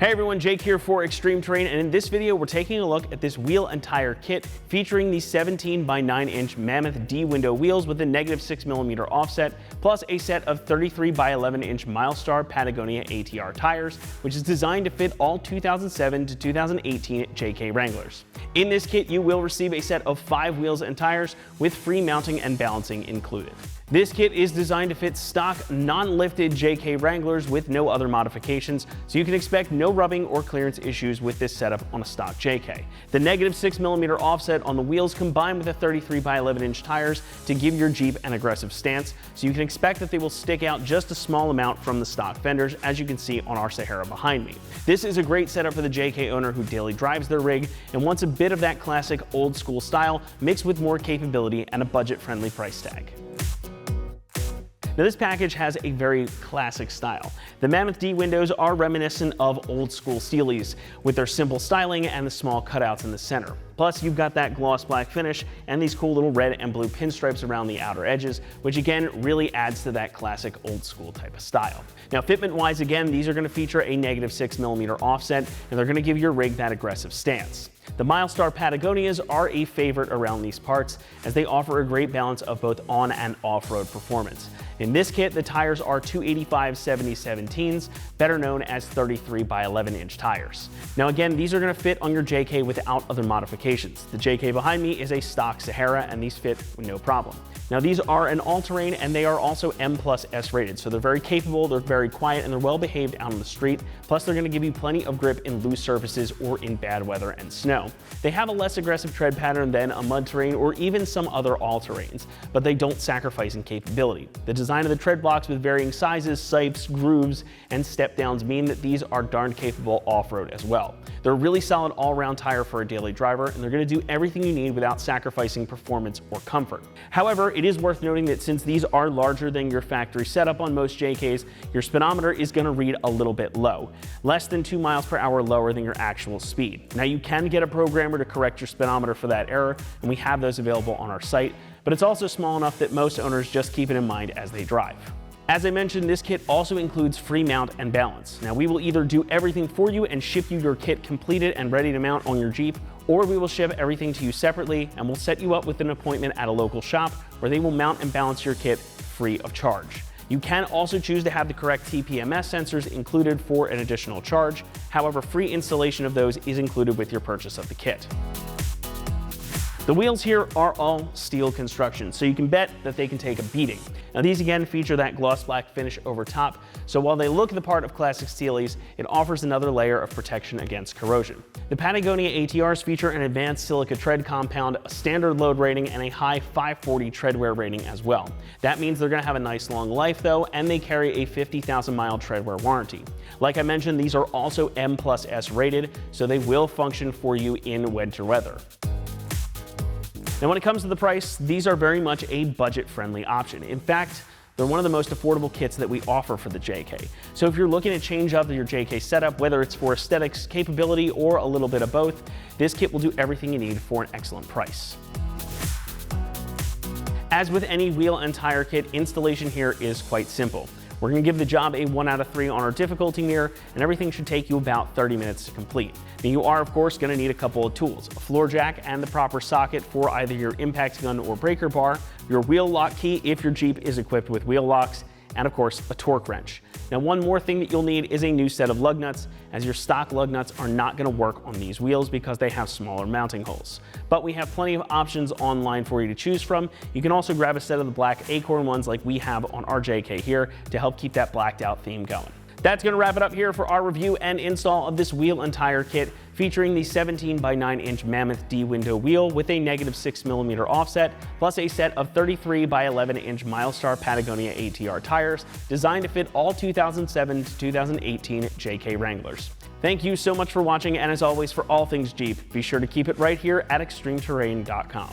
Hey everyone, Jake here for Extreme Terrain, and in this video we're taking a look at this wheel and tire kit featuring the 17 by 9 inch Mammoth D window wheels with a -6mm offset, plus a set of 33 by 11 inch Milestar Patagonia ATR tires, which is designed to fit all 2007 to 2018 JK Wranglers. In this kit you will receive a set of 5 wheels and tires with free mounting and balancing included. This kit is designed to fit stock, non-lifted JK Wranglers with no other modifications, so you can expect no rubbing or clearance issues with this setup on a stock JK. The -6mm offset on the wheels combined with the 33 by 11 inch tires to give your Jeep an aggressive stance, so you can expect that they will stick out just a small amount from the stock fenders, as you can see on our Sahara behind me. This is a great setup for the JK owner who daily drives their rig and wants a bit of that classic old school style mixed with more capability and a budget-friendly price tag. Now this package has a very classic style. The Mammoth D windows are reminiscent of old school Steelies with their simple styling and the small cutouts in the center. Plus you've got that gloss black finish and these cool little red and blue pinstripes around the outer edges, which again really adds to that classic old school type of style. Now fitment wise, again, these are going to feature a -6mm offset and they're going to give your rig that aggressive stance. The Milestar Patagonias are a favorite around these parts as they offer a great balance of both on and off-road performance. In this kit, the tires are 285/70/17s, better known as 33 by 11 inch tires. Now again, these are going to fit on your JK without other modifications. The JK behind me is a stock Sahara and these fit with no problem. Now these are an all-terrain and they are also M+S rated, so they're very capable, they're very quiet, and they're well behaved out on the street. Plus they're going to give you plenty of grip in loose surfaces or in bad weather and snow. They have a less aggressive tread pattern than a mud terrain or even some other all-terrains, but they don't sacrifice in capability. The design of the tread blocks with varying sizes, sipes, grooves, and step downs mean that these are darn capable off-road as well. They're a really solid all-around tire for a daily driver, and they're going to do everything you need without sacrificing performance or comfort. However, it is worth noting that since these are larger than your factory setup on most JKs, your speedometer is going to read a little bit low, less than 2 miles per hour lower than your actual speed. Now you can get a programmer to correct your speedometer for that error, and we have those available on our site, but it's also small enough that most owners just keep it in mind as they drive. As I mentioned, this kit also includes free mount and balance. Now we will either do everything for you and ship you your kit completed and ready to mount on your Jeep, or we will ship everything to you separately and we'll set you up with an appointment at a local shop where they will mount and balance your kit free of charge. You can also choose to have the correct TPMS sensors included for an additional charge. However, free installation of those is included with your purchase of the kit. The wheels here are all steel construction, so you can bet that they can take a beating. Now these again feature that gloss black finish over top, so while they look the part of classic Steelies, it offers another layer of protection against corrosion. The Patagonia ATRs feature an advanced silica tread compound, a standard load rating, and a high 540 tread wear rating as well. That means they're going to have a nice long life though, and they carry a 50,000 mile tread wear warranty. Like I mentioned, these are also M+S rated, so they will function for you in winter weather. Now when it comes to the price, these are very much a budget-friendly option. In fact, they're one of the most affordable kits that we offer for the JK. So if you're looking to change up your JK setup, whether it's for aesthetics, capability, or a little bit of both, this kit will do everything you need for an excellent price. As with any wheel and tire kit, installation here is quite simple. We're going to give the job a 1 out of 3 on our difficulty meter, and everything should take you about 30 minutes to complete. Now you are of course going to need a couple of tools, a floor jack and the proper socket for either your impact gun or breaker bar, your wheel lock key if your Jeep is equipped with wheel locks, and of course a torque wrench. Now one more thing that you'll need is a new set of lug nuts, as your stock lug nuts are not going to work on these wheels because they have smaller mounting holes. But we have plenty of options online for you to choose from. You can also grab a set of the black Acorn ones like we have on our JK here to help keep that blacked out theme going. That's going to wrap it up here for our review and install of this wheel and tire kit featuring the 17 by 9 inch Mammoth D window wheel with a -6mm offset, plus a set of 33 by 11 inch Milestar Patagonia ATR tires designed to fit all 2007 to 2018 JK Wranglers. Thank you so much for watching, and as always, for all things Jeep, be sure to keep it right here at extremeterrain.com.